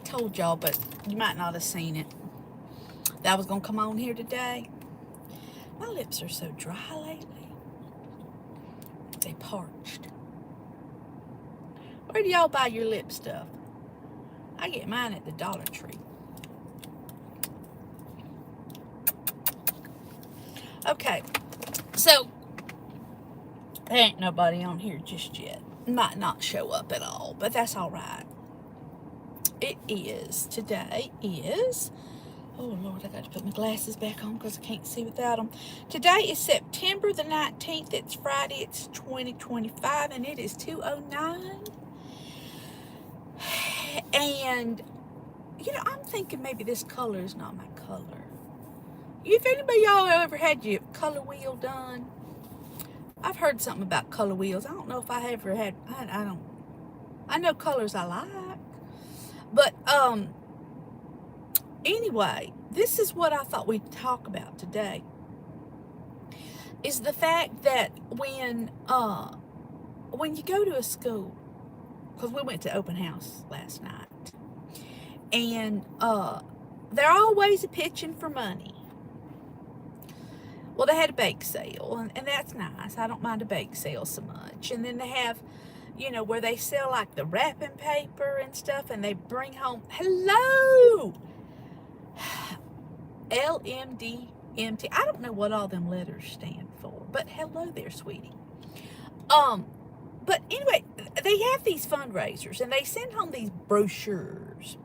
told y'all, but you might not have seen it, that I was going to come on here today. My lips are so dry lately. They parched. Where do y'all buy your lip stuff? I get mine at the Dollar Tree. Okay, so there ain't nobody on here just yet. Might not show up at all, but that's all right. Today is, oh Lord, I got to put my glasses back on because I can't see without them. Today is September the 19th. It's Friday. It's 2025, and it is 2:09. And, I'm thinking maybe this color is not my color. If anybody y'all ever had your color wheel done, I've heard something about color wheels. I don't know if I ever had. I know colors I like, but anyway, this is what I thought we'd talk about today. Is the fact that when you go to a school, because we went to open house last night, and they're always pitching for money. Well, they had a bake sale, and that's nice. I don't mind a bake sale so much. And then they have, where they sell like the wrapping paper and stuff, and they bring home, hello, LMDMT. I don't know what all them letters stand for, but hello there, sweetie. But anyway, they have these fundraisers, and they send home these brochures,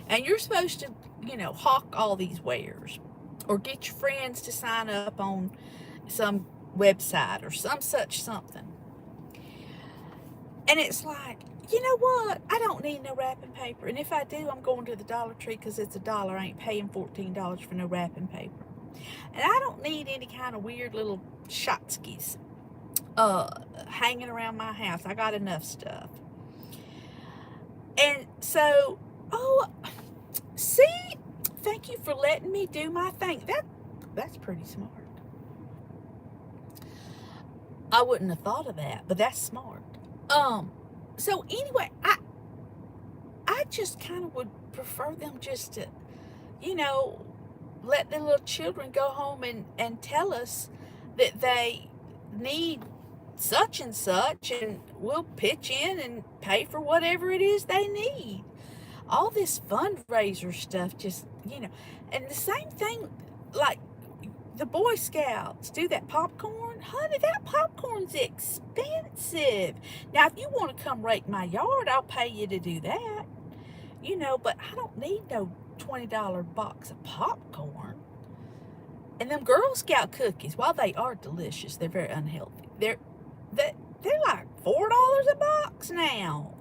and you're supposed to, hawk all these wares, or get your friends to sign up on some website or some such something. And it's like, you know what? I don't need no wrapping paper. And if I do, I'm going to the Dollar Tree because it's $1. I ain't paying $14 for no wrapping paper. And I don't need any kind of weird little shotskis hanging around my house. I got enough stuff. And so, see? Thank you for letting me do my thing. That's pretty smart. I wouldn't have thought of that, but that's smart. So anyway, I just kind of would prefer them just to, let the little children go home and tell us that they need such and such, and we'll pitch in and pay for whatever it is they need. All this fundraiser stuff just, and the same thing, like the Boy Scouts do that popcorn. Honey, that popcorn's expensive. Now, if you want to come rake my yard, I'll pay you to do that, but I don't need no $20 box of popcorn. And them Girl Scout cookies, while they are delicious, they're very unhealthy. They're like $4 a box now.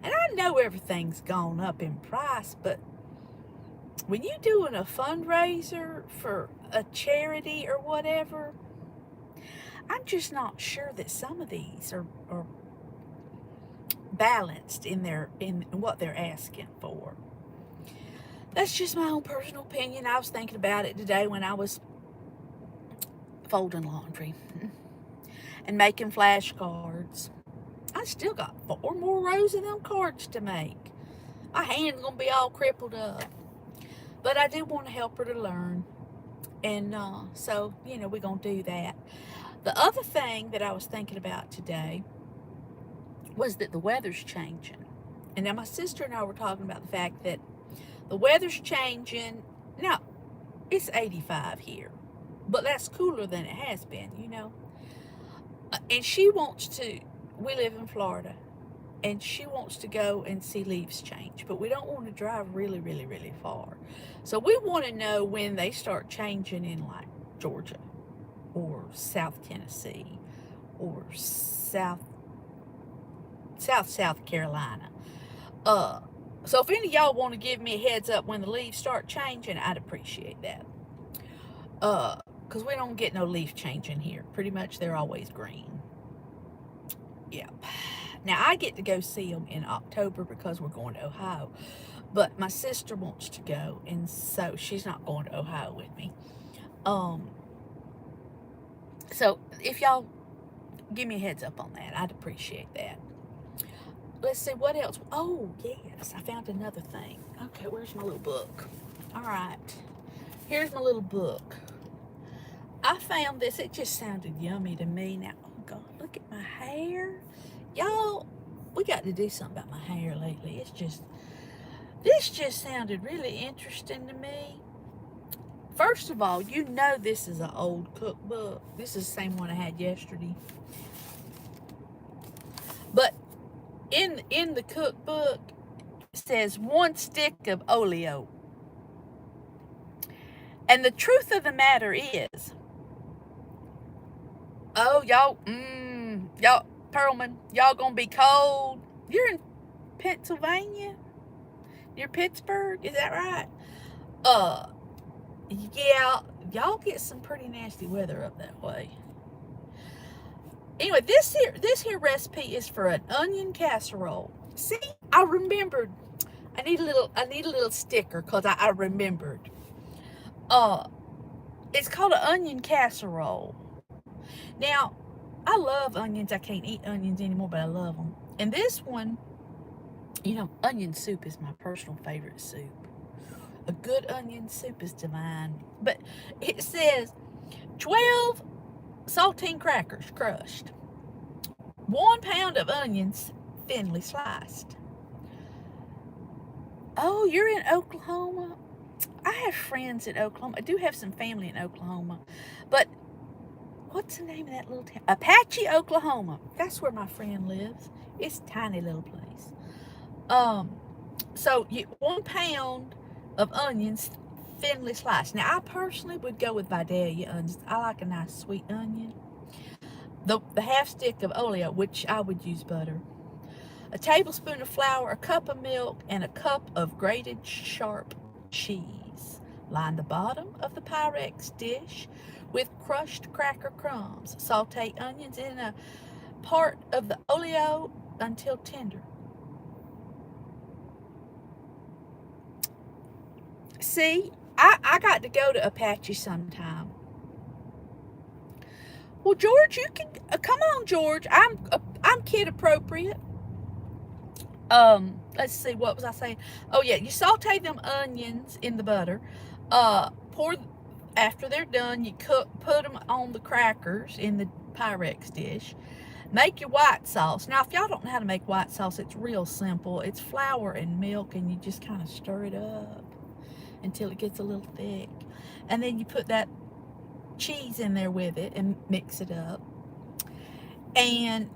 And I know everything's gone up in price, but when you're doing a fundraiser for a charity or whatever, I'm just not sure that some of these are balanced in what they're asking for. That's just my own personal opinion. I was thinking about it today when I was folding laundry and making flashcards. I still got 4 more rows of them cards to make. My hand's going to be all crippled up. But I do want to help her to learn. And so, we're going to do that. The other thing that I was thinking about today was that the weather's changing. And now my sister and I were talking about the fact that the weather's changing. Now, it's 85 here. But that's cooler than it has been, And she wants to... We live in Florida, and she wants to go and see leaves change, but we don't want to drive really, really, really far. So we want to know when they start changing in like Georgia or South Tennessee or South Carolina. So if any of y'all want to give me a heads up when the leaves start changing, I'd appreciate that. Because we don't get no leaf changing here. Pretty much they're always green. Yeah. Now, I get to go see them in October because we're going to Ohio. But my sister wants to go, and so she's not going to Ohio with me. So if y'all give me a heads up on that, I'd appreciate that. let's see what else. Oh, yes, I found another thing. Okay, where's my little book? All right, here's my little book. I found this. It just sounded yummy to me. Now, oh God, look at my hair. Y'all, we got to do something about my hair lately. This just sounded really interesting to me. First of all, you know this is an old cookbook. This is the same one I had yesterday. But in the cookbook, it says 1 stick of oleo. And the truth of the matter is, oh, y'all, Pearlman, y'all gonna be cold. You're in Pennsylvania? Near Pittsburgh? Is that right? Yeah, y'all get some pretty nasty weather up that way. Anyway, this here recipe is for an onion casserole. See, I remembered. I need a little sticker because I remembered. It's called an onion casserole. Now, I love onions. I can't eat onions anymore, but I love them. And this one, onion soup is my personal favorite soup. A good onion soup is divine. But it says 12 saltine crackers crushed, 1 pound of onions thinly sliced. Oh, you're in Oklahoma? I have friends in Oklahoma. I do have some family in Oklahoma. But what's the name of that little town? Apache, Oklahoma. That's where my friend lives. It's a tiny little place. So 1 pound of onions thinly sliced. Now, I personally would go with Vidalia onions. I like a nice sweet onion. The half stick of oleo, which I would use butter. A tablespoon of flour, a cup of milk, and a cup of grated sharp cheese. Line the bottom of the Pyrex dish with crushed cracker crumbs. Saute onions in a part of the oleo until tender. See, I got to go to Apache sometime. Well, George, you can come on, George. I'm kid appropriate. Let's see, what was I saying? Oh yeah, you saute them onions in the butter. Pour after they're done. You put them on the crackers in the Pyrex dish. Make your white sauce. Now, if y'all don't know how to make white sauce, it's real simple. It's flour and milk, and you just kind of stir it up until it gets a little thick. And then you put that cheese in there with it and mix it up. And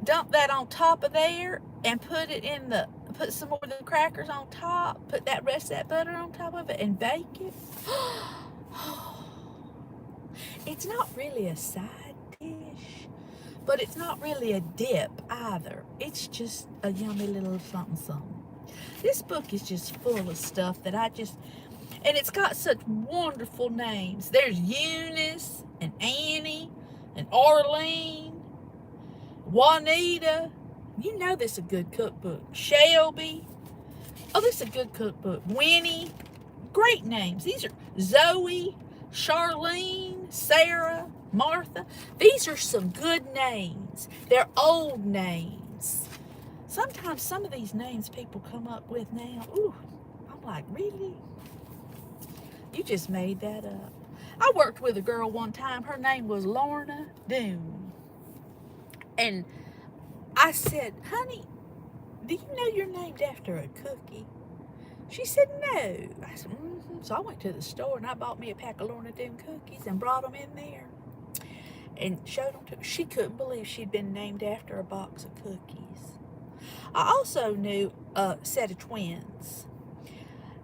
dump that on top of there and put some more of the crackers on top. Put that rest of that butter on top of it and bake it. It's not really a side dish, but it's not really a dip either. It's just a yummy little something something. This book is just full of stuff that and it's got such wonderful names. There's Eunice and Annie and Arlene, Juanita. You know this is a good cookbook. Shelby. Oh, this is a good cookbook. Winnie. Great names. These are Zoe, Charlene, Sarah, Martha. These are some good names. They're old names. Sometimes some of these names people come up with now, ooh, I'm like, really? You just made that up. I worked with a girl one time. Her name was Lorna Doone. And I said, honey, do you know you're named after a cookie? She said, no. I said, So I went to the store and I bought me a pack of Lorna Doone cookies and brought them in there and showed them to her. She couldn't believe she'd been named after a box of cookies. I also knew a set of twins,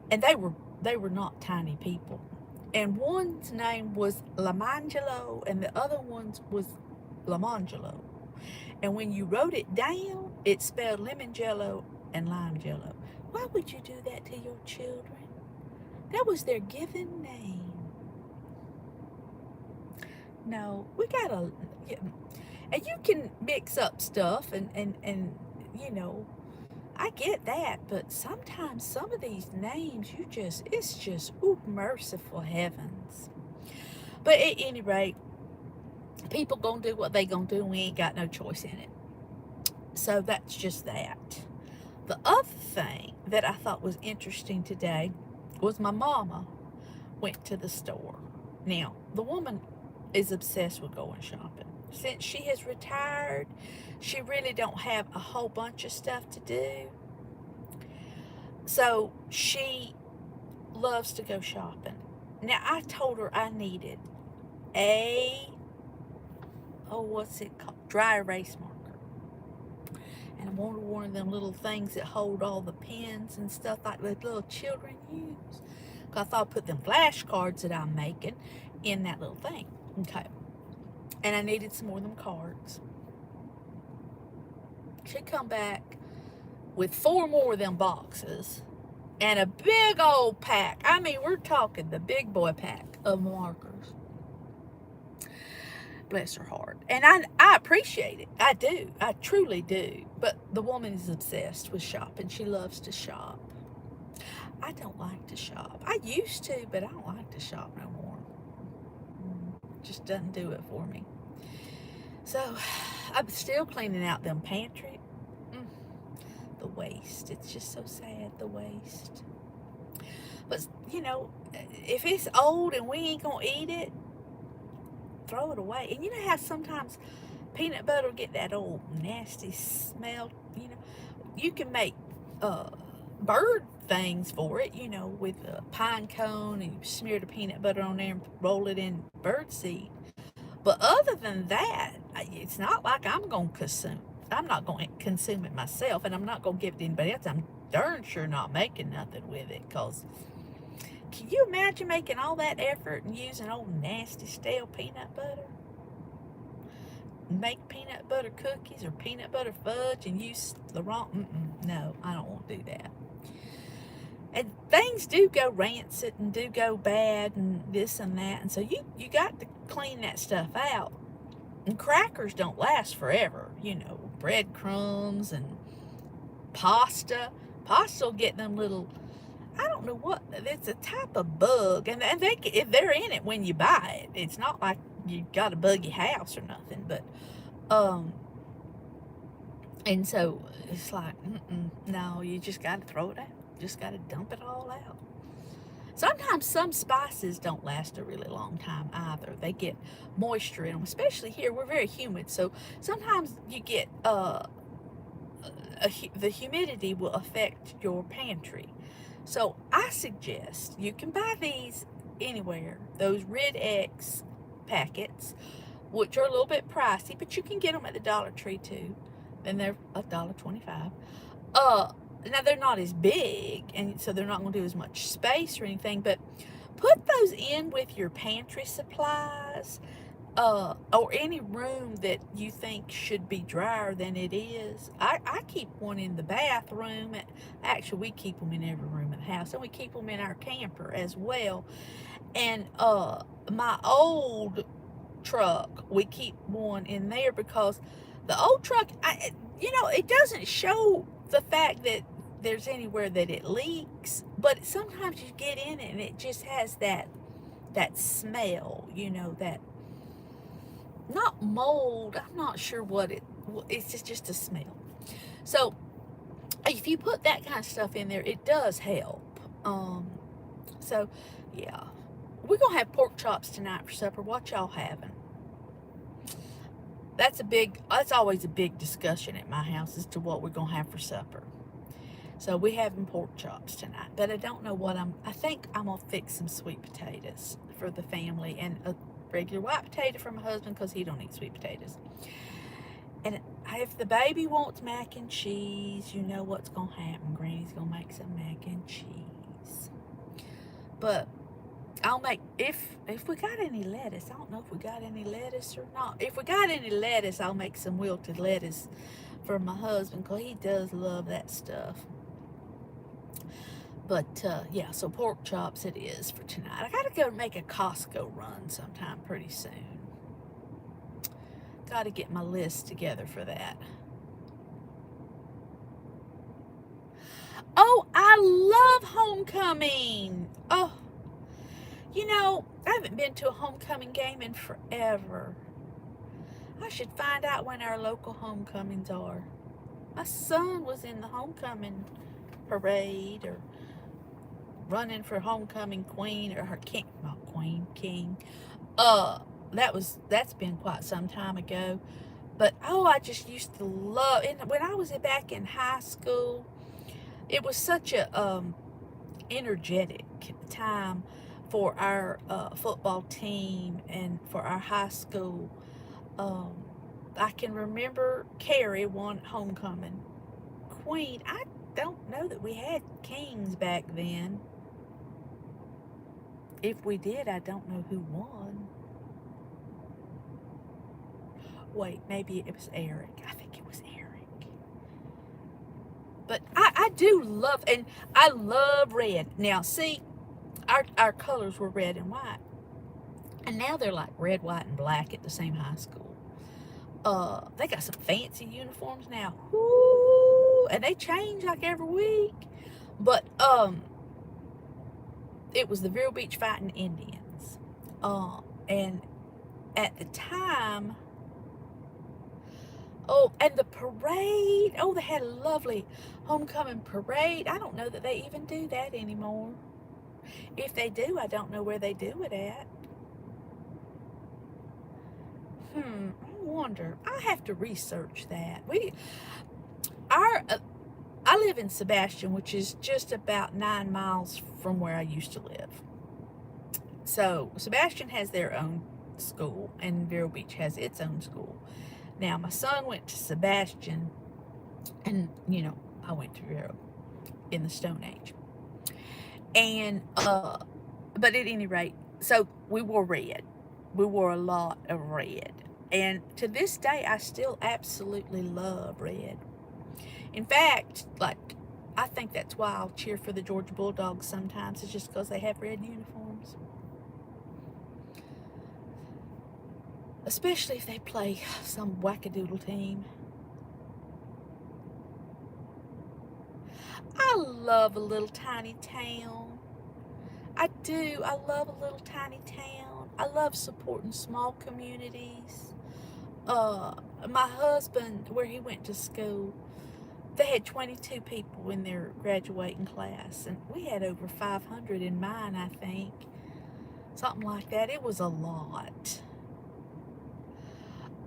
and they were not tiny people. And one's name was Lamangelo, and the other one's was Lamangelo. And when you wrote it down, it spelled lemon jello and lime jello. Why would you do that to your children? That was their given name. No, we gotta, and you can mix up stuff and I get that, but sometimes some of these names, it's just, ooh, merciful heavens. But at any rate, people gonna do what they gonna do. We ain't got no choice in it. So that's just that. The other thing that I thought was interesting today was my mama went to the store. Now, the woman is obsessed with going shopping. Since she has retired, she really don't have a whole bunch of stuff to do. So she loves to go shopping. Now, I told her I needed a, what's it called? Dry erase marker. And I wanted one of them little things that hold all the pens and stuff like that little children use. I thought I'd put them flashcards that I'm making in that little thing. Okay. And I needed some more of them cards. She come back with 4 more of them boxes and a big old pack. I mean, we're talking the big boy pack of markers. Bless her heart. And I appreciate it. I do. I truly do. But the woman is obsessed with shopping. She loves to shop. I don't like to shop. I used to, but I don't like to shop no more. Just doesn't do it for me. So I'm still cleaning out them pantry. The waste. It's just so sad, the waste. But, you know, if it's old and we ain't going to eat it, throw it away. And you know how sometimes peanut butter will get that old nasty smell? You know, you can make bird things for it, you know, with a pine cone, and you smear the peanut butter on there and roll it in bird seed. But other than that, it's not like I'm going to consume. I'm not going to consume it myself, and I'm not going to give it to anybody else. I'm darn sure not making nothing with it, because can you imagine making all that effort and using old nasty stale peanut butter? Make peanut butter cookies or peanut butter fudge and use the wrong... No, I don't want to do that. And things do go rancid and do go bad and this and that. And so you got to clean that stuff out. And crackers don't last forever. You know, breadcrumbs and pasta. Pasta will get them little... I don't know what... It's a type of bug. And they're in it when you buy it. It's not like you got a buggy house or nothing. But... And so it's like, no, you just got to throw it out. Just got to dump it all out. Sometimes some spices don't last a really long time either. They get moisture in them, especially here. We're very humid, so sometimes you get the humidity will affect your pantry. So I suggest you can buy these anywhere. Those Red X packets, which are a little bit pricey, but you can get them at the Dollar Tree too. And they're $1.25. Now they're not as big, and so they're not going to do as much space or anything, but put those in with your pantry supplies, or any room that you think should be drier than it is. I keep one in the bathroom. Actually, we keep them in every room in the house, and we keep them in our camper as well. And my old truck, we keep one in there because the old truck, it doesn't show the fact that there's anywhere that it leaks, but sometimes you get in it and it just has that smell, that, not mold, I'm not sure what it's just a smell. So if you put that kind of stuff in there, it does help. So yeah, we're gonna have pork chops tonight for supper. What y'all having? That's always a big discussion at my house as to what we're gonna have for supper. So we having pork chops tonight, but I don't know what I think I'm gonna fix some sweet potatoes for the family and a regular white potato for my husband because he don't eat sweet potatoes. And if the baby wants mac and cheese, you know what's gonna happen. Granny's gonna make some mac and cheese. But I'll make, if we got any lettuce, I don't know if we got any lettuce or not. If we got any lettuce, I'll make some wilted lettuce for my husband because he does love that stuff. But yeah, so pork chops it is for tonight. I gotta go make a Costco run sometime pretty soon. Gotta get my list together for that. Oh, I love homecoming. Oh, I haven't been to a homecoming game in forever. I should find out when our local homecomings are. My son was in the homecoming parade or running for homecoming queen or her king, not queen, king. Uh, that's been quite some time ago. But oh, I just used to love. And when I was back in high school, it was such a energetic time for our football team and for our high school. Um, I can remember Carrie won homecoming queen. I don't know that we had kings back then. If we did, I don't know who won. Wait, maybe it was Eric. I think it was Eric. But I do love, and I love red. Now, see, our colors were red and white. And now they're like red, white, and black at the same high school. They got some fancy uniforms now. Woo! And they change like every week. But it was the Vero Beach Fighting Indians. And at the time, oh, and the parade. Oh, they had a lovely homecoming parade. I don't know that they even do that anymore. If they do, I don't know where they do it at. I wonder. I have to research that. I live in Sebastian, which is just about 9 miles from where I used to live. So Sebastian has their own school, and Vero Beach has its own school. Now my son went to Sebastian, and I went to Vero in the Stone Age. And but at any rate, so we wore red. We wore a lot of red. And to this day, I still absolutely love red. In fact, like, I think that's why I'll cheer for the Georgia Bulldogs sometimes. It's just because they have red uniforms. Especially if they play some wackadoodle team. I love a little tiny town. I do. I love a little tiny town. I love supporting small communities. My husband, where he went to school, they had 22 people in their graduating class, and we had over 500 in mine, I think. Something like that. It was a lot.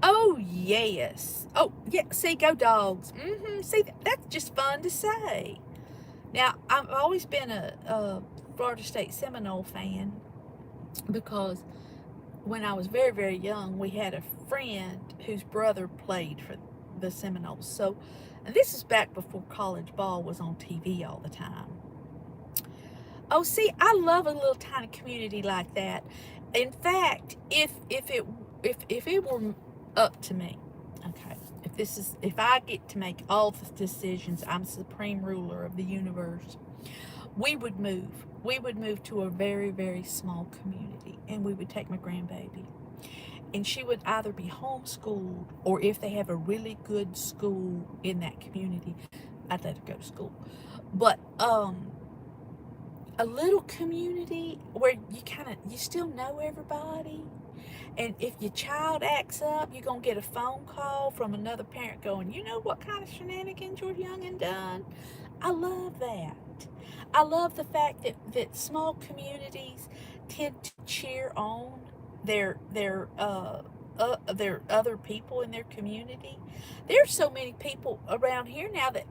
Oh, yes. Oh, yeah. See, go dogs. See, that's just fun to say. Now, I've always been a Florida State Seminole fan because when I was very, very young, we had a friend whose brother played for the Seminoles. So, and this is back before college ball was on TV all the time. Oh, see, I love a little tiny community like that. In fact, if it were up to me, okay, if I get to make all the decisions, I'm supreme ruler of the universe, we would move. We would move to a very, very small community, and we would take my grandbaby. And she would either be homeschooled, or if they have a really good school in that community, I'd let her go to school. But a little community where you still know everybody, and if your child acts up, you're going to get a phone call from another parent going, you know what kind of shenanigans your youngin' done? I love that. I love the fact that small communities tend to cheer on their other people in their community. There's so many people around here now that,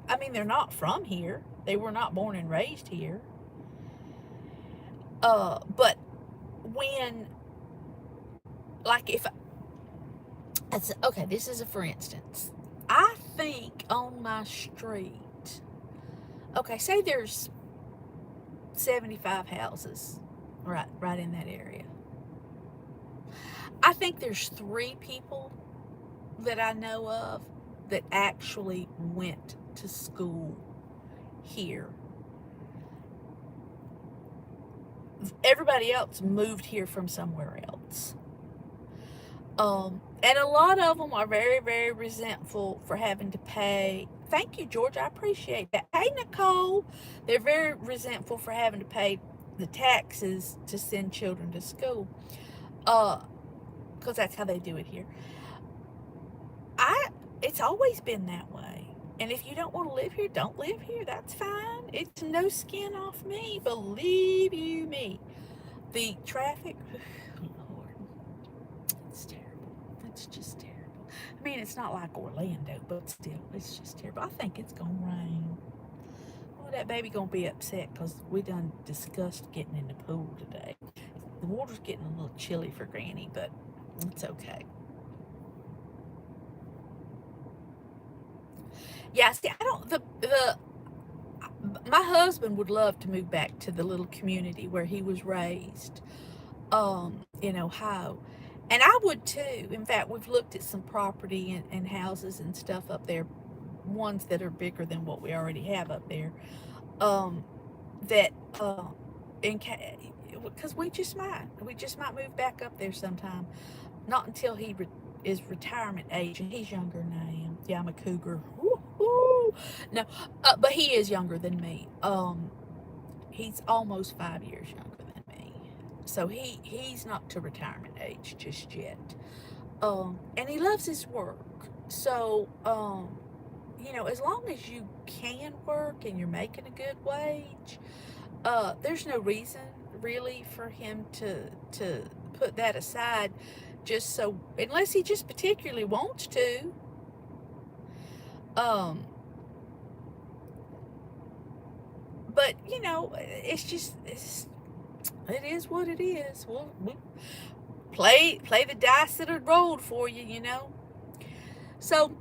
I mean, they're not from here. They were not born and raised here. But when, like, if okay, this is a for instance. I think on my street, okay, say there's 75 houses right in that area. I think there's 3 people that I know of that actually went to school here. Everybody else moved here from somewhere else. And a lot of them are very, very resentful for having to pay. Thank you, George. I appreciate that. Hey, Nicole. They're very resentful for having to pay the taxes to send children to school. Because that's how they do it here. it's always been that way. And if you don't want to live here, don't live here. That's fine. It's no skin off me. Believe you me. The traffic, Lord, it's terrible. It's just terrible. I mean, it's not like Orlando, but still, it's just terrible. I think it's going to rain. Oh, that baby going to be upset because we done discussed getting in the pool today. The water's getting a little chilly for Granny, but it's okay. Yeah, see, I don't, my husband would love to move back to the little community where he was raised, in Ohio. And I would too. In fact, we've looked at some property and houses and stuff up there, ones that are bigger than what we already have up there. That, because we just might move back up there sometime. Not until he is retirement age, and he's younger than I am. Yeah, I'm a cougar. Woo-hoo. No, but he is younger than me. He's almost 5 years younger than me, so he's not to retirement age just yet. And he loves his work. So, as long as you can work and you're making a good wage, there's no reason really for him to put that aside, just so, unless he just particularly wants to. But it is what it is. We play the dice that are rolled for you, So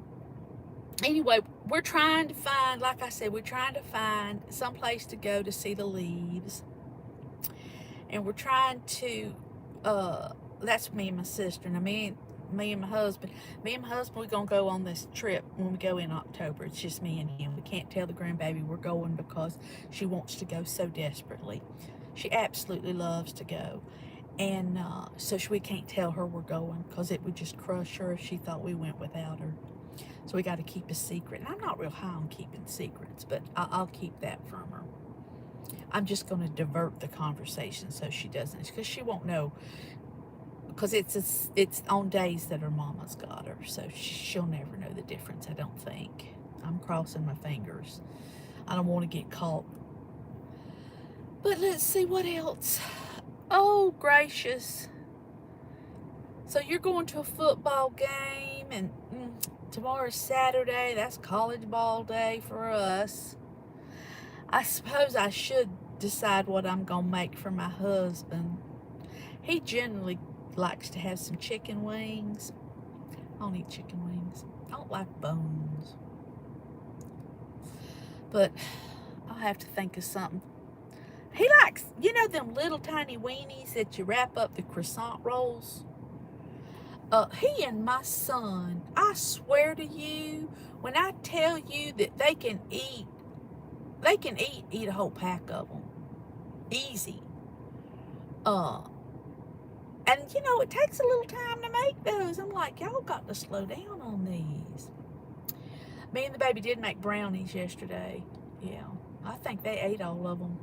anyway, we're trying to find, like I said, we're trying to find some place to go to see the leaves. And we're trying to, that's me and my sister. And me and my husband, we're going to go on this trip when we go in October. It's just me and him. We can't tell the grandbaby we're going because she wants to go so desperately. She absolutely loves to go. And so we can't tell her we're going because it would just crush her if she thought we went without her. So we got to keep a secret. And I'm not real high on keeping secrets, but I'll keep that from her. I'm just going to divert the conversation so she doesn't, because she won't know, because it's on days that her mama's got her, so she'll never know the difference, I don't think. I'm crossing my fingers. I don't want to get caught. But let's see what else. Oh, gracious. So you're going to a football game, and tomorrow's Saturday. That's college ball day for us. I suppose I should decide what I'm going to make for my husband. He generally likes to have some chicken wings. I don't eat chicken wings. I don't like bones. But I'll have to think of something. He likes, them little tiny weenies that you wrap up the croissant rolls. He and my son, I swear to you, when I tell you that they can eat a whole pack of them. Easy. And it takes a little time to make those. I'm like, y'all got to slow down on these. Me and the baby did make brownies yesterday. Yeah, I think they ate all of them.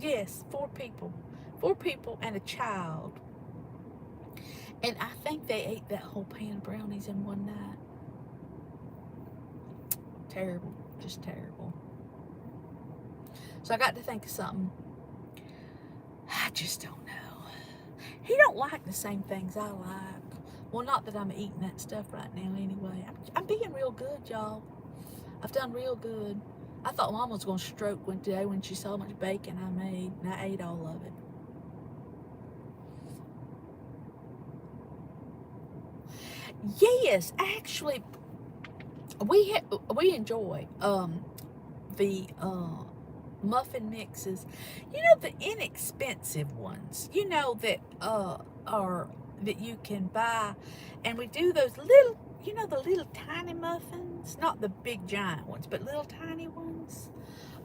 Yes, 4 people. 4 people and a child. And I think they ate that whole pan of brownies in one night. Terrible. Just terrible. So I got to think of something. I just don't know. He don't like the same things I like. Well, not that I'm eating that stuff right now anyway. I'm being real good, y'all. I've done real good. I thought Mom was going to stroke one day when she saw how much bacon I made, and I ate all of it. Yes, actually, we enjoy the muffin mixes. The inexpensive ones. That you can buy, and we do those little, the little tiny muffins, not the big giant ones, but little tiny ones.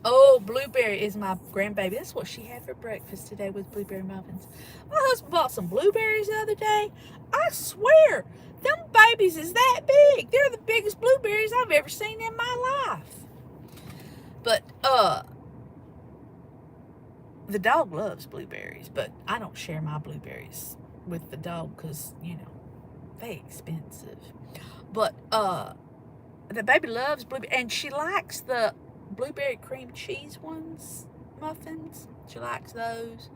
Oh, blueberry is my grandbaby. That's what she had for breakfast today, was blueberry muffins. My husband bought some blueberries the other day. I swear, them babies is that big. They're the biggest blueberries I've ever seen in my life. But the dog loves blueberries, but I don't share my blueberries with the dog because, they expensive. But the baby loves blueberry, and she likes the blueberry cream cheese muffins. She likes those.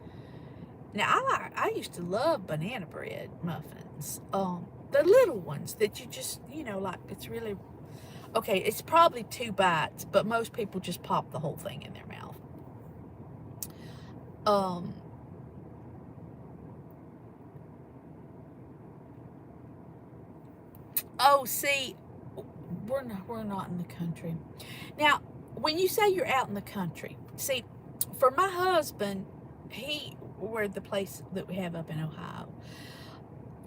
Now I used to love banana bread muffins. The little ones that you just, like, it's really okay. It's probably 2 bites, but most people just pop the whole thing in their mouth. Um, oh, see, we're not in the country. Now, when you say you're out in the country, see, for my husband, where the place that we have up in Ohio,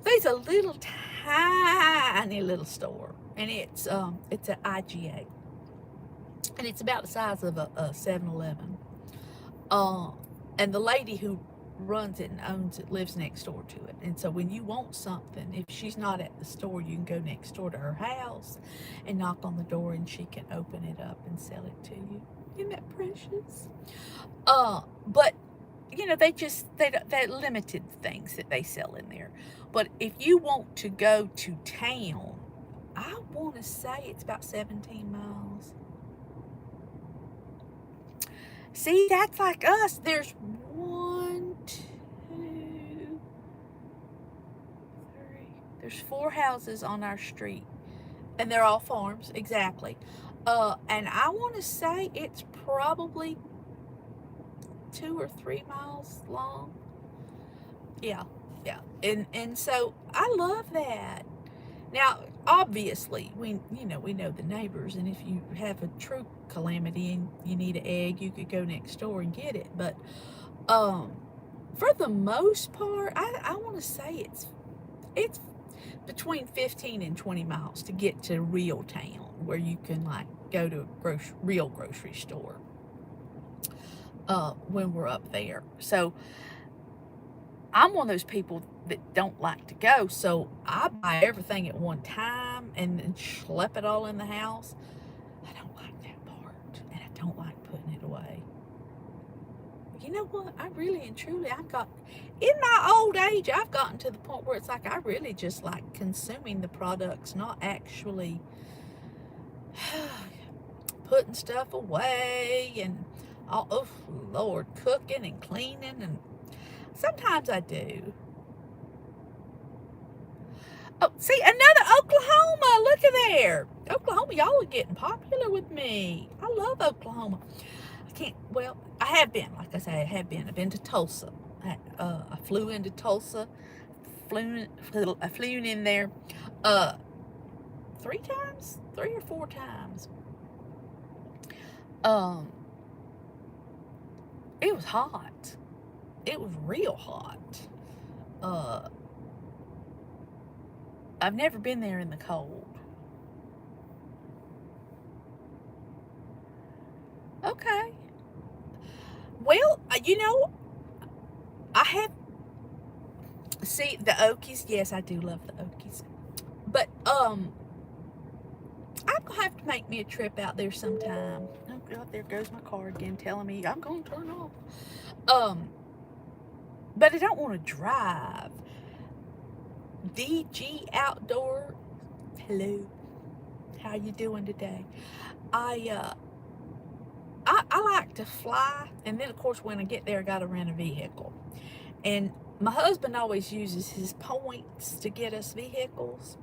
there's a little tiny little store, and it's an IGA, and it's about the size of a 7-Eleven. And the lady who runs it and owns it lives next door to it. And so when you want something, if she's not at the store, you can go next door to her house and knock on the door, and she can open it up and sell it to you. Isn't that precious? But they're limited things that they sell in there. But if you want to go to town, I want to say it's about 17 miles. See, that's like us. There's 1, 2, 3. There's 4 houses on our street, and they're all farms, exactly. And I want to say it's probably 2 or 3 miles long. Yeah. And so I love that. Now, obviously, we know the neighbors, and if you have a true calamity and you need an egg, you could go next door and get it. But for the most part, I want to say it's between 15 and 20 miles to get to real town, where you can, like, go to a real grocery store when we're up there. So I'm one of those people that don't like to go, so I buy everything at one time and then schlep it all in the house. I don't like that part, and I don't like putting it away. You know what? I really and truly, in my old age, I've gotten to the point where it's like I really just like consuming the products, not actually putting stuff away and, oh Lord, cooking and cleaning, and sometimes I do. Oh, see, another Oklahoma. Look at there. Oklahoma, y'all are getting popular with me. I love Oklahoma. I have been, like I say, I've been to Tulsa. I flew into Tulsa, I flew in there 3 or 4 times. It was hot. It was real hot. I've never been there in the cold. Okay. Well, I have. See, the Okies. Yes, I do love the Okies. But I'm gonna have to make me a trip out there sometime. Oh God, there goes my car again, telling me I'm gonna turn off. But I don't want to drive. DG Outdoor, hello. How you doing today? I like to fly, and then of course when I get there, I got to rent a vehicle. And my husband always uses his points to get us vehicles.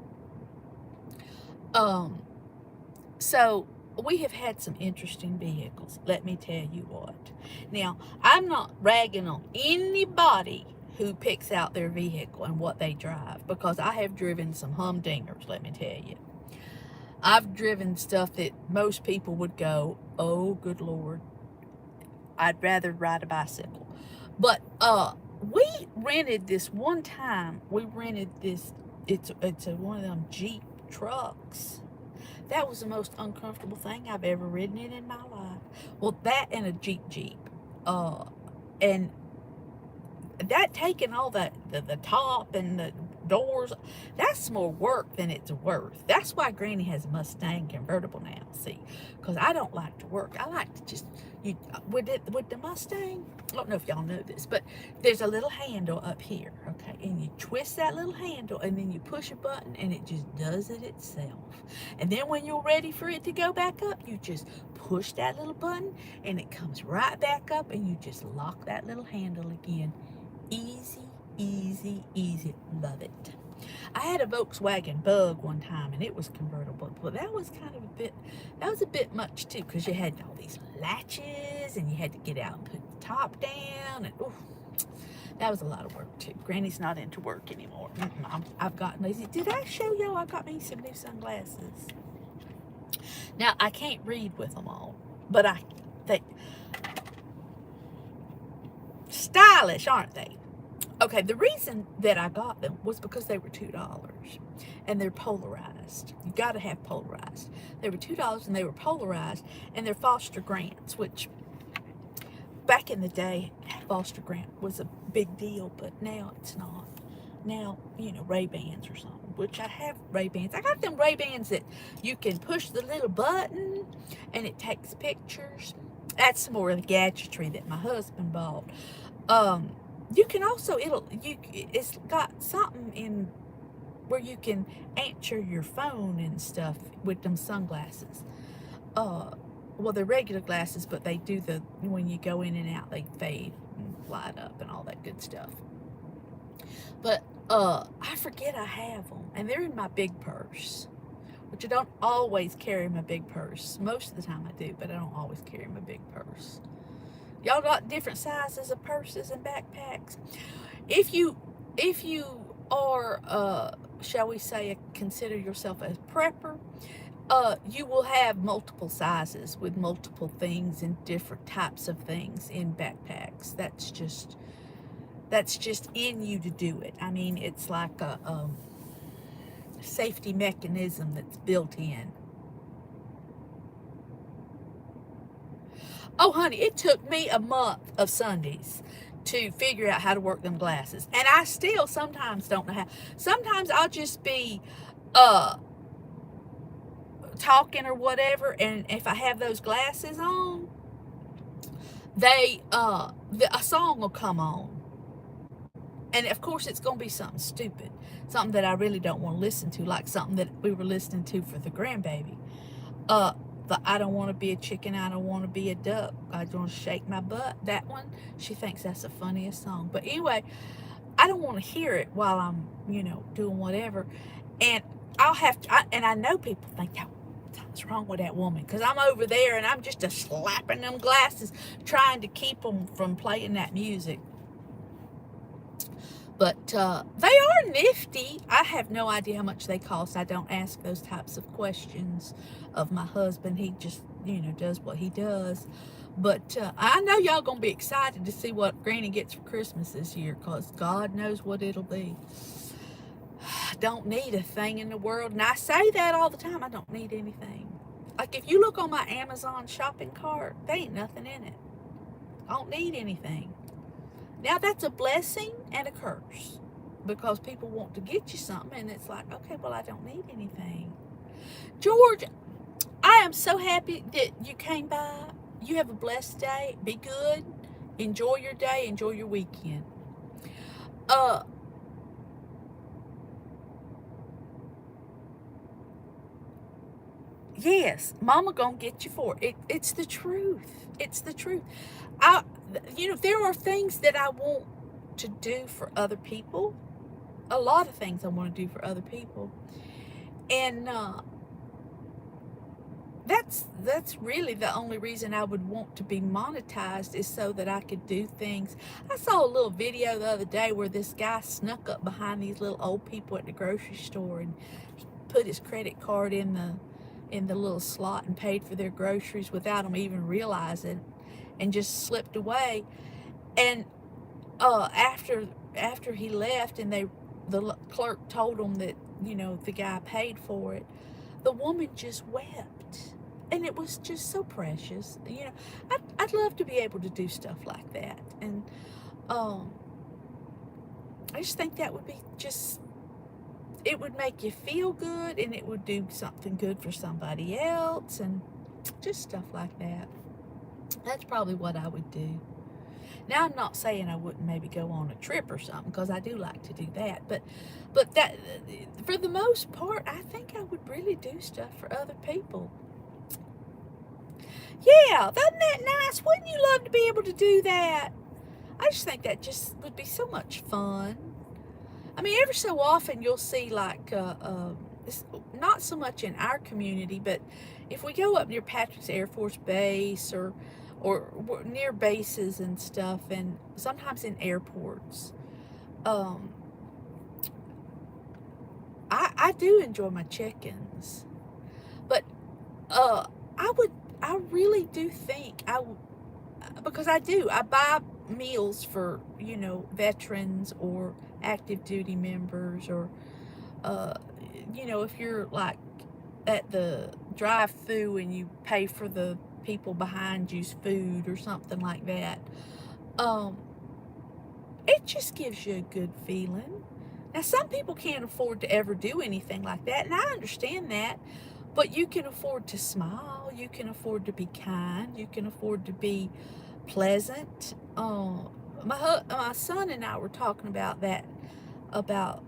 So we have had some interesting vehicles, let me tell you what. Now, I'm not ragging on anybody who picks out their vehicle and what they drive, because I have driven some humdingers, let me tell you. I've driven stuff that most people would go, oh, good Lord, I'd rather ride a bicycle. But we rented this one time. We rented this. It's one of them Jeep trucks. That was the most uncomfortable thing I've ever ridden in my life. Well, that and a Jeep. And that taking all the top and the doors. That's more work than it's worth. That's why Granny has a Mustang convertible now, see, because I don't like to work. I like to just, you with the Mustang, I don't know if y'all know this, but there's a little handle up here, okay, and you twist that little handle, and then you push a button, and it just does it itself. And then when you're ready for it to go back up, you just push that little button, and it comes right back up, and you just lock that little handle again. Easy, easy, easy. Love it. I had a Volkswagen Bug one time, and it was convertible, but that was a bit much too, because you had all these latches, and you had to get out and put the top down, and oof, that was a lot of work too. Granny's not into work anymore. I've gotten lazy. Did I show y'all I got me some new sunglasses? Now, I can't read with them on, but they stylish, aren't they? Okay, the reason that I got them was because they were $2, and they're polarized. You got to have polarized. They were $2, and they were polarized, and they're Foster Grants, which back in the day, Foster Grant was a big deal, but now it's not. Now, Ray-Bans or something, which I have Ray-Bans. I got them Ray-Bans that you can push the little button, and it takes pictures. That's more of the gadgetry that my husband bought. You can also, it's got something in where you can answer your phone and stuff with them sunglasses. Well, they're regular glasses, but they do when you go in and out, they fade and light up and all that good stuff. But, I forget I have them, and they're in my big purse, which I don't always carry my big purse. Most of the time I do, but I don't always carry my big purse. Y'all got different sizes of purses and backpacks. If you are, shall we say, consider yourself a prepper, you will have multiple sizes with multiple things and different types of things in backpacks. That's just in you to do it. I mean, it's like a safety mechanism that's built in. Oh, honey, it took me a month of Sundays to figure out how to work them glasses. And I still sometimes don't know how. Sometimes I'll just be talking or whatever, and if I have those glasses on, a song will come on. And of course it's going to be something stupid. Something that I really don't want to listen to, like something that we were listening to for the grandbaby. The I don't want to be a chicken, I don't want to be a duck, I want to shake my butt. That one, she thinks that's the funniest song. But anyway, I don't want to hear it while I'm, doing whatever. And I'll have to, and I know people think, something's wrong with that woman, because I'm over there and I'm just slapping them glasses, trying to keep them from playing that music. But they are nifty. I have no idea how much they cost. I don't ask those types of questions of my husband. He just, does what he does. But I know y'all going to be excited to see what Granny gets for Christmas this year, because God knows what it'll be. I don't need a thing in the world. And I say that all the time. I don't need anything. Like if you look on my Amazon shopping cart, there ain't nothing in it. I don't need anything. Now, that's a blessing and a curse, because people want to get you something, and it's like, okay, well, I don't need anything. George, I am so happy that you came by. You have a blessed day. Be good. Enjoy your day. Enjoy your weekend. Yes, Mama gonna get you for it. It's the truth. It's the truth. There are things that I want to do for other people. A lot of things I want to do for other people. And that's really the only reason I would want to be monetized, is so that I could do things. I saw a little video the other day where this guy snuck up behind these little old people at the grocery store, and he put his credit card in the little slot and paid for their groceries without them even realizing, and just slipped away. And after he left, and the clerk told him that the guy paid for it, the woman just wept, and it was just so precious. I'd love to be able to do stuff like that, and I just think that would be just it would make you feel good, and it would do something good for somebody else, and just stuff like that. That's probably what I would do. Now, I'm not saying I wouldn't maybe go on a trip or something, because I do like to do that. But that, for the most part, I think I would really do stuff for other people. Yeah, isn't that nice? Wouldn't you love to be able to do that? I just think that just would be so much fun. I mean, every so often you'll see like, it's not so much in our community, but if we go up near Patrick's Air Force Base, or near bases and stuff, and sometimes in airports, um, I do enjoy my chickens, but uh, I really do think because I do. I buy meals for, veterans or active duty members, or, uh, if you're like at the drive-through and you pay for the people behind you's food or something like that. Um, it just gives you a good feeling. Now, some people can't afford to ever do anything like that, and I understand that, but you can afford to smile, you can afford to be kind, you can afford to be pleasant. My son and I were talking about that, about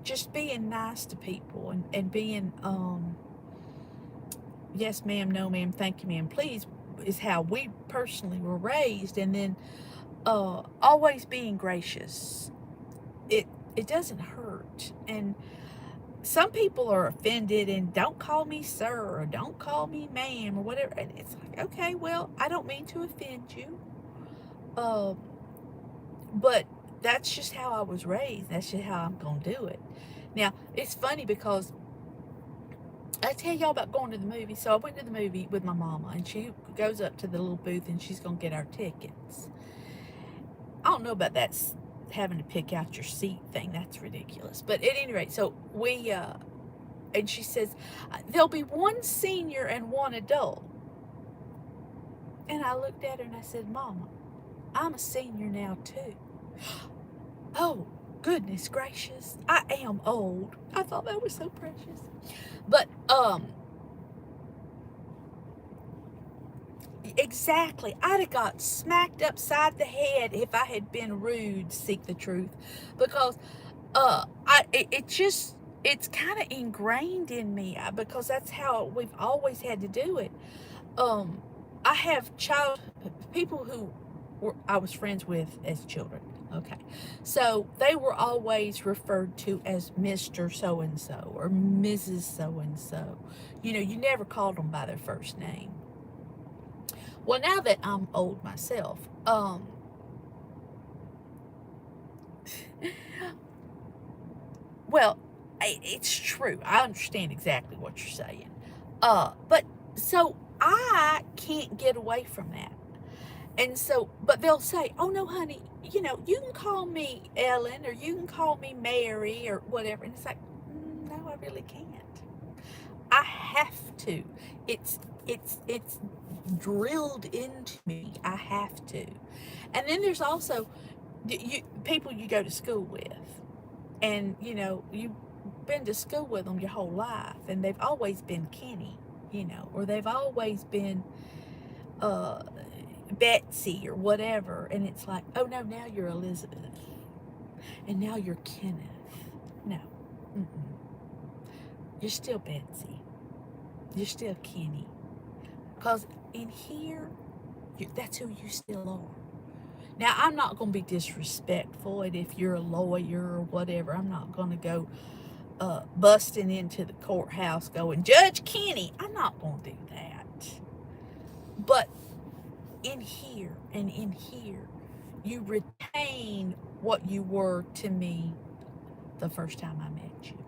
just being nice to people, and being, yes ma'am, no ma'am, thank you ma'am, please, is how we personally were raised. And then always being gracious. It doesn't hurt. And some people are offended and don't call me sir, or don't call me ma'am, or whatever. And it's like, okay, well, I don't mean to offend you. But that's just how I was raised. That's just how I'm going to do it. Now, it's funny because I tell y'all about going to the movie. So I went to the movie with my mama, and she goes up to the little booth and she's going to get our tickets. I don't know about that having to pick out your seat thing. That's ridiculous. But at any rate, so and she says, there'll be one senior and one adult. And I looked at her and I said, Mama, I'm a senior now too. Oh, goodness gracious. I am old. I thought that was so precious. But, exactly. I'd have got smacked upside the head if I had been rude, seek the truth. Because, it's kind of ingrained in me, because that's how we've always had to do it. I have people who I was friends with as children. Okay. So they were always referred to as Mr. So-and-so or Mrs. So-and-so. You never called them by their first name. Well, now that I'm old myself, well, it's true. I understand exactly what you're saying. But so I can't get away from that. And so, but they'll say, oh no, honey, you can call me Ellen, or you can call me Mary, or whatever. And it's like, no, I really can't. I have to. It's drilled into me. I have to. And then there's also people you go to school with, and you've been to school with them your whole life, and they've always been Kenny, or they've always been Betsy or whatever, and it's like, oh no, now you're Elizabeth, and now you're Kenneth. No, you're still Betsy. You're still Kenny, because in here, that's who you still are. Now, I'm not going to be disrespectful, and if you're a lawyer or whatever, I'm not going to go busting into the courthouse going, Judge Kenny. I'm not going to do that. But in here and in here, you retain what you were to me the first time I met you.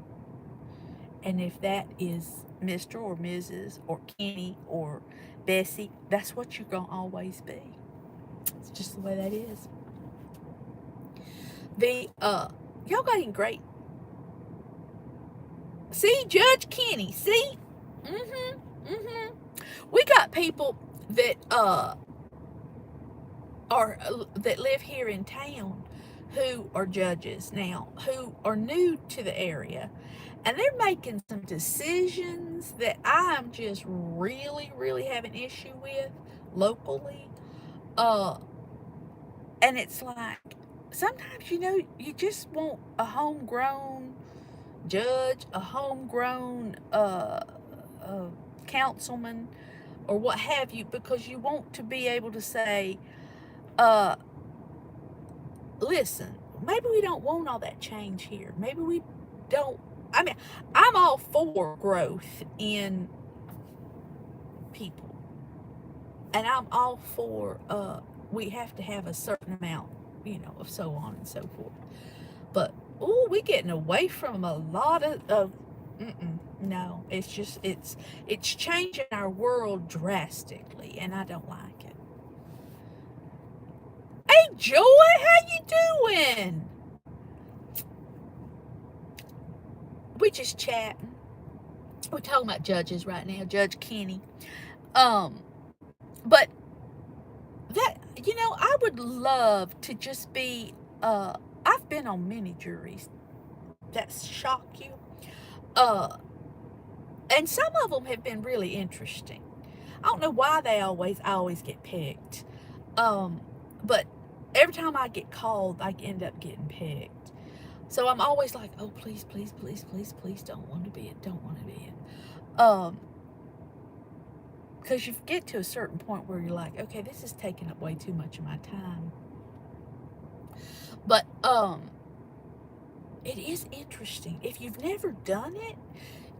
And if that is Mr. or Mrs. or Kenny or Bessie, that's what you're going to always be. It's just the way that is. Y'all got any great... See, Judge Kenny, see? We got people that that live here in town who are judges now, who are new to the area, and they're making some decisions that I'm just really, really have an issue with locally. Uh, and it's like sometimes, you just want a homegrown judge, a homegrown councilman, or what have you, because you want to be able to say, uh, listen, maybe we don't want all that change here. Maybe we don't. I mean, I'm all for growth in people, and I'm all for we have to have a certain amount, of so on and so forth. But we getting away from a lot of no. It's just it's changing our world drastically, and I don't like it. Hey, Joy, how you doing? We just chatting. We're talking about judges right now, Judge Kenny. But that, I would love to just be. I've been on many juries. That shock you. And some of them have been really interesting. I don't know why I always get picked. But every time I get called, I end up getting picked. So I'm always like, oh, please, please, please, please, please, don't want to be it. Don't want to be it. Because you get to a certain point where you're like, okay, this is taking up way too much of my time. But it is interesting. If you've never done it,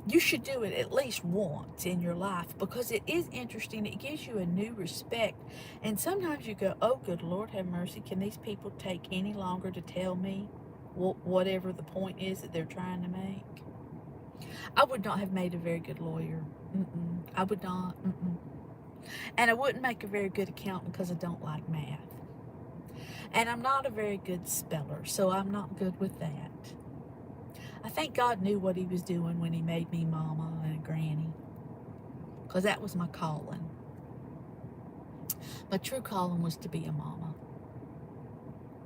you should do it at least once in your life, because it is interesting. It gives you a new respect. And sometimes you go, oh, good Lord have mercy. Can these people take any longer to tell me whatever the point is that they're trying to make? I would not have made a very good lawyer. I would not. And I wouldn't make a very good accountant because I don't like math. And I'm not a very good speller, so I'm not good with that. I think God knew what he was doing when he made me mama and a granny, because that was my calling. My true calling was to be a mama.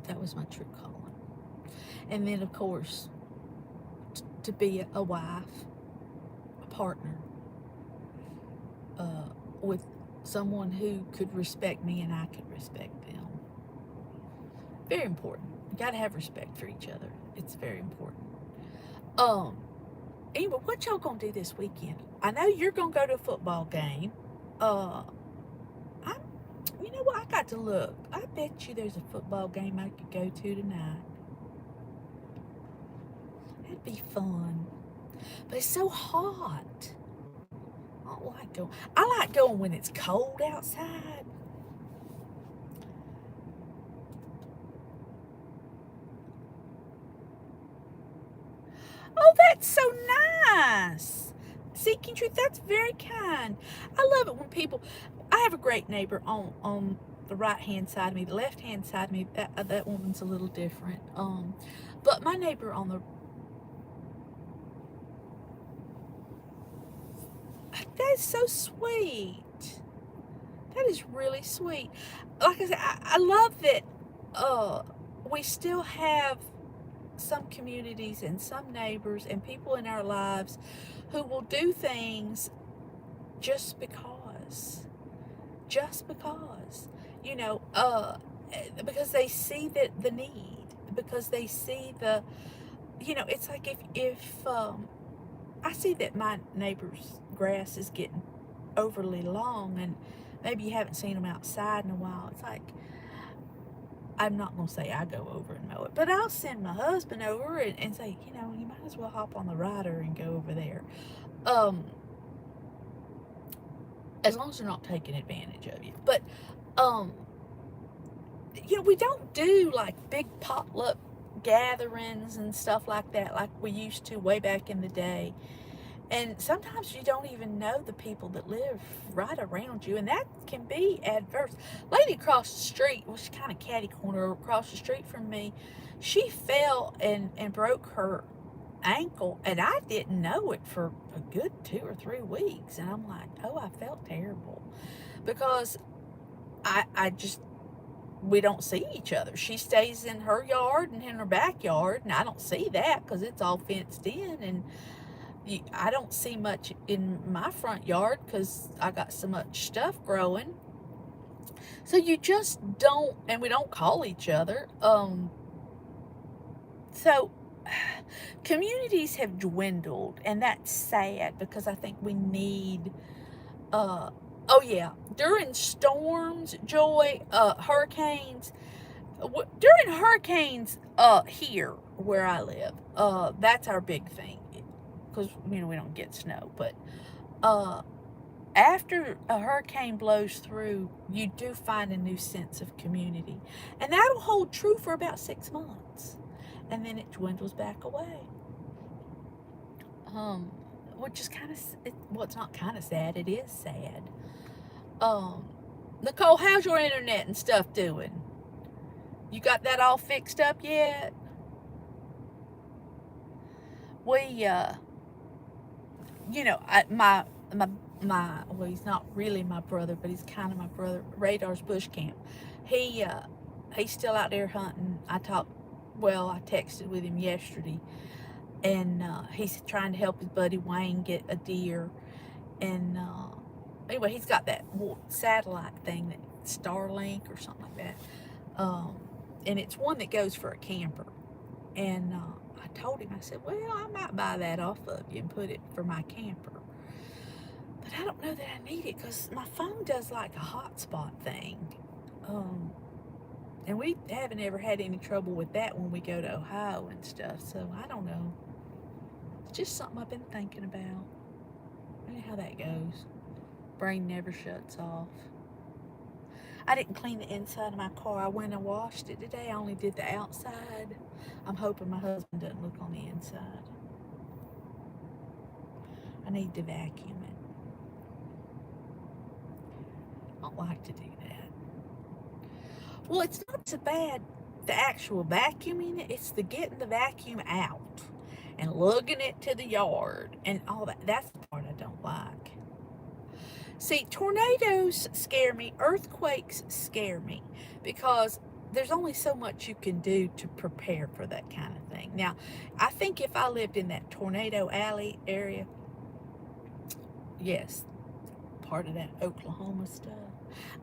That was my true calling. And then, of course, to be a wife, a partner, with someone who could respect me and I could respect them. Very important. You got to have respect for each other. It's very important. Anyway, what y'all gonna do this weekend? I know you're gonna go to a football game. You know what? I got to look. I bet you there's a football game I could go to tonight. That'd be fun. But it's so hot. I don't like going. I like going when it's cold outside. Oh, that's so nice. Seeking truth, that's very kind. I love it when people, I have a great neighbor on the right-hand side of me. The left-hand side of me, that woman's a little different. But my neighbor on the, that is so sweet. That is really sweet. Like I said, I love that we still have some communities and some neighbors and people in our lives who will do things just because, because they see the need, because they see it's like if I see that my neighbor's grass is getting overly long, and maybe you haven't seen them outside in a while. It's like, I'm not going to say I go over and mow it, but I'll send my husband over and say, you might as well hop on the rider and go over there. As long as they're not taking advantage of you. But, we don't do like big potluck gatherings and stuff like that like we used to way back in the day. And sometimes you don't even know the people that live right around you, and that can be adverse. Lady across the street, well, she's kind of catty corner across the street from me, she fell and broke her ankle, and I didn't know it for a good 2 or 3 weeks. And I'm like, oh, I felt terrible, because I just we don't see each other. She stays in her yard and in her backyard, and I don't see that because it's all fenced in, and I don't see much in my front yard because I got so much stuff growing. So you just don't, and we don't call each other. So communities have dwindled, and that's sad because I think we need, oh yeah, during storms, Joy, hurricanes, during hurricanes, here where I live, that's our big thing because, you know, we don't get snow, but, after a hurricane blows through, you do find a new sense of community. And that'll hold true for about 6 months. And then it dwindles back away. Which is kind of, well, it's not kind of sad, it is sad. Nicole, how's your internet and stuff doing? You got that all fixed up yet? We, you know, well, he's not really my brother, but he's kind of my brother, Radar's Bush Camp. He's still out there hunting. I texted with him yesterday, and he's trying to help his buddy Wayne get a deer. And anyway, he's got that satellite thing, that Starlink or something like that, and it's one that goes for a camper. And I told him, I said, well, I might buy that off of you and put it for my camper. But I don't know that I need it because my phone does like a hotspot thing. And we haven't ever had any trouble with that when we go to Ohio and stuff. So I don't know. It's just something I've been thinking about. You know how that goes. Brain never shuts off. I didn't clean the inside of my car. I went and washed it today. I only did the outside. I'm hoping my husband doesn't look on the inside. I need to vacuum it. I don't like to do that. Well, it's not so bad the actual vacuuming, it's the getting the vacuum out and lugging it to the yard and all that. That's the part I don't like. See, tornadoes scare me, earthquakes scare me, because there's only so much you can do to prepare for that kind of thing. Now, I think if I lived in that tornado alley area, yes, part of that Oklahoma stuff,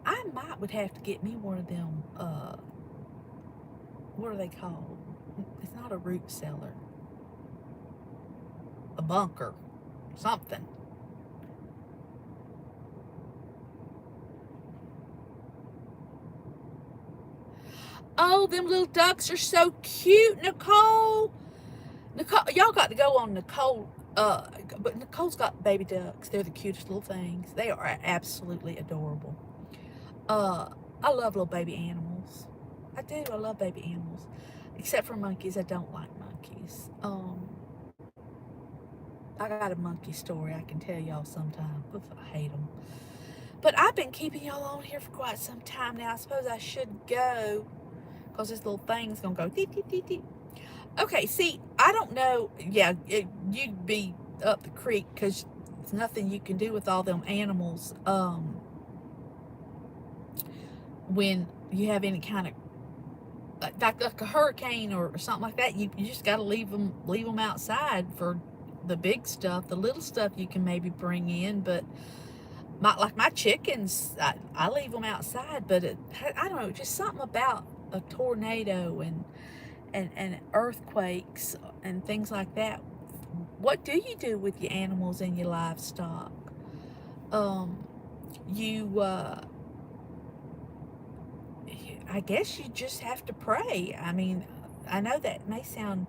I would have to get me one of them, what are they called? It's not a root cellar. A bunker. Something. Oh, them little ducks are so cute, Nicole. Y'all got to go on Nicole. But Nicole's got baby ducks. They're the cutest little things. They are absolutely adorable. I love little baby animals. I do. I love baby animals. Except for monkeys. I don't like monkeys. I got a monkey story I can tell y'all sometime. Oof, I hate them. But I've been keeping y'all on here for quite some time now. I suppose I should go, because this little thing's going to go deep, deep, deep, deep. Okay, see, I don't know. Yeah, you'd be up the creek because there's nothing you can do with all them animals when you have any kind of, like a hurricane or something like that. You just got to leave them outside for the big stuff. The little stuff you can maybe bring in, but my chickens, I leave them outside. But I don't know, just something about a tornado and earthquakes and things like that. What do you do with your animals and your livestock? I guess you just have to pray. I mean, I know that may sound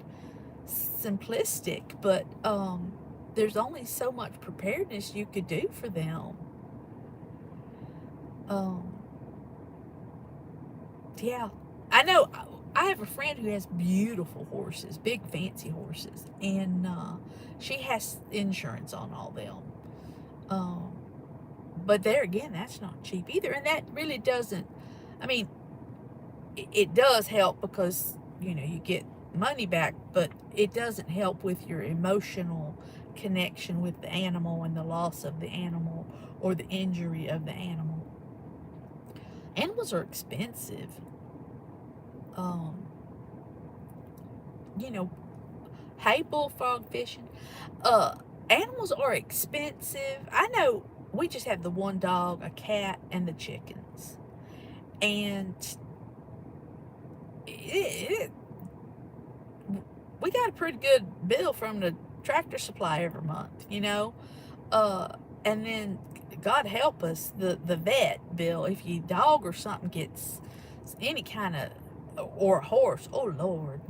simplistic, but there's only so much preparedness you could do for them. Yeah, I know. I have a friend who has beautiful horses, big fancy horses, and she has insurance on all them. But there again, that's not cheap either, and that really doesn't. I mean, it does help because you get money back, but it doesn't help with your emotional connection with the animal and the loss of the animal or the injury of the animal. Animals are expensive. um, you know, hay bullfrog fishing. Uh, Animals are expensive. I know we just have the one dog, a cat, and the chickens. And it, we got a pretty good bill from the Tractor Supply every month, you know. And then God help us, the vet bill, if your dog or something gets any kind of, or a horse, oh Lord.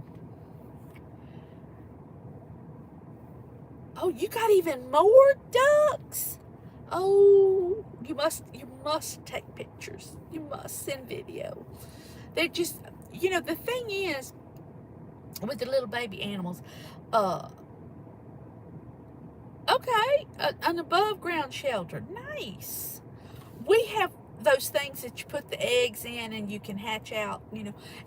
Oh, you got even more ducks? Oh, you must take pictures. You must send video. They're just, the thing is with the little baby animals, uh, okay, an above ground shelter, nice. We have those things that you put the eggs in and you can hatch out,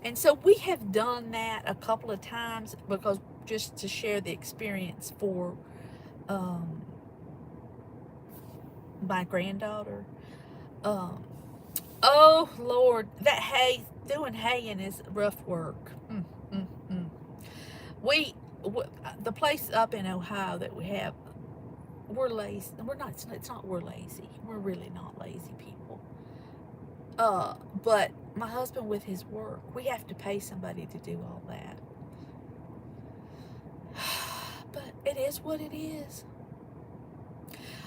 and so we have done that a couple of times because just to share the experience for um, my granddaughter. Um, oh Lord, doing haying is rough work. Mm, mm. We, the place up in Ohio that we have, we're lazy. We're not. It's not. We're lazy. We're really not lazy people. But my husband with his work, we have to pay somebody to do all that. But it is what it is.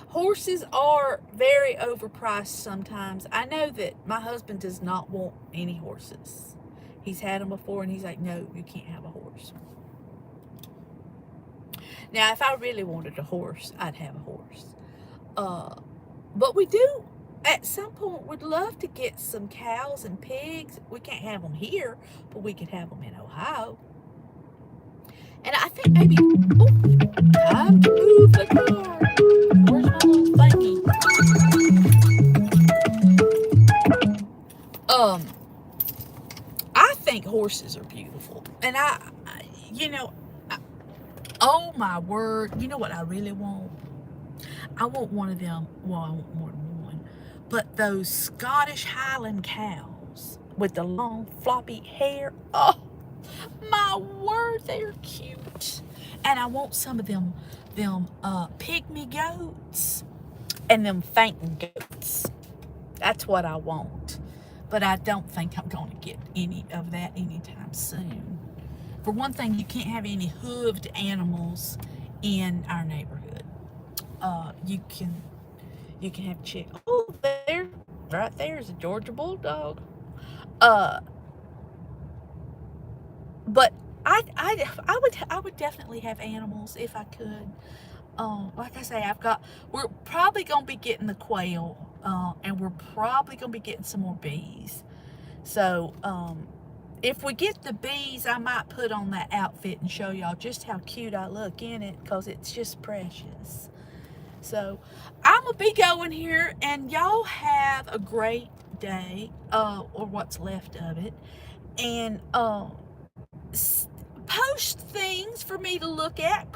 Horses are very overpriced sometimes. I know that my husband does not want any horses. He's had them before and he's like, no, you can't have a horse. Now, if I really wanted a horse, I'd have a horse. But we do, at some point, would love to get some cows and pigs. We can't have them here, but we could have them in Ohio. And I think maybe, time to move the car. Where's my little thingy? I think horses are beautiful. And I, oh my word, you know what I really want? I want one of them, well, I want more than one, but those Scottish Highland cows with the long floppy hair. Oh, my word, they're cute. And I want some of them pygmy goats and them fainting goats. That's what I want. But I don't think I'm going to get any of that anytime soon. For one thing, you can't have any hooved animals in our neighborhood. You can have chick. Oh, there, right there is a Georgia bulldog. Uh, but I would definitely have animals if I could. Like I say, we're probably gonna be getting the quail, and we're probably gonna be getting some more bees. So, if we get the bees, I might put on that outfit and show y'all just how cute I look in it, because it's just precious. So, I'm gonna be going here, and y'all have a great day, or what's left of it, and post things for me to look at,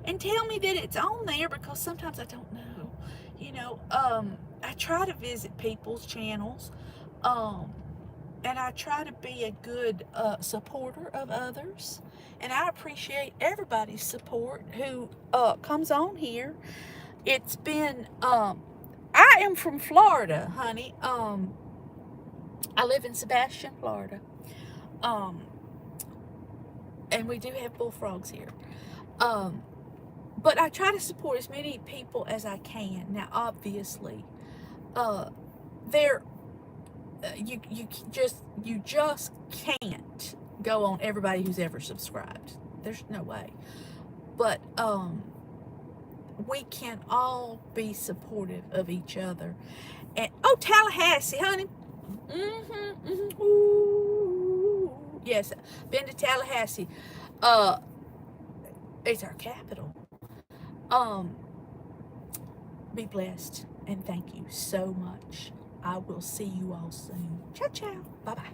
and tell me that it's on there, because sometimes I don't know. I try to visit people's channels, and I try to be a good supporter of others, and I appreciate everybody's support who comes on here. It's been I am from Florida, honey. I live in Sebastian, Florida. And we do have bullfrogs here. But I try to support as many people as I can. Now, obviously, there you just can't go on everybody who's ever subscribed. There's no way. But we can all be supportive of each other. And Tallahassee, honey. Ooh. Yes, been to Tallahassee. It's our capital. Be blessed and thank you so much. I will see you all soon. Ciao, ciao. Bye bye.